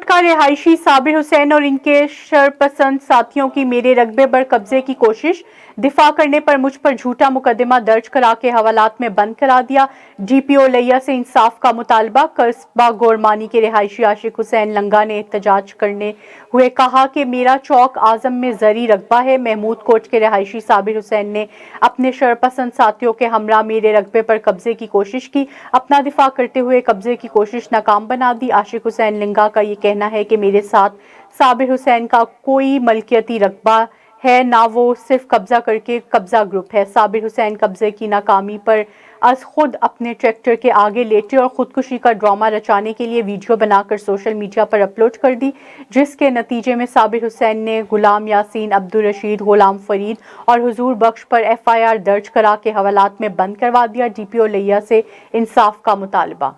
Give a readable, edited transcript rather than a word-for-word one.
का रिहायशी साबिर हुसैन और इनके शरपसंद साथियों की मेरे रकबे पर कब्जे की कोशिश, दिफा करने पर मुझ पर झूठा मुकदमा दर्ज करा के हवालात में बंद करा दिया। डीपीओ लिया से इंसाफ का मुतालबा। कस्बा गोरमानी के रिहायशी आशिक हुसैन लंगा ने एहतजाज करने हुए कहा कि मेरा चौक आजम में जरी रकबा है। महमूद कोट के रिहायशी साबिर हुसैन ने अपने शरपसंद साथियों के हमरा मेरे रकबे पर कब्जे की कोशिश की। अपना दिफा करते हुए कब्जे की कोशिश नाकाम बना दी। आशिक हुसैन लंगा का ये कहना है कि मेरे साथ साबिर हुसैन का कोई मलकियती रकबा है ना, वो सिर्फ कब्जा करके कब्जा ग्रुप है। साबिर हुसैन कब्जे की नाकामी पर आज खुद अपने ट्रैक्टर के आगे लेटे और खुदकुशी का ड्रामा रचाने के लिए वीडियो बनाकर सोशल मीडिया पर अपलोड कर दी, जिसके नतीजे में साबिर हुसैन ने गुलाम यासीन, अब्दुल रशीद, गुलाम फरीद और हुजूर बख्श पर FIR दर्ज करा के हवालात में बंद करवा दिया। डीपीओ लिया से इंसाफ का मुतालबा।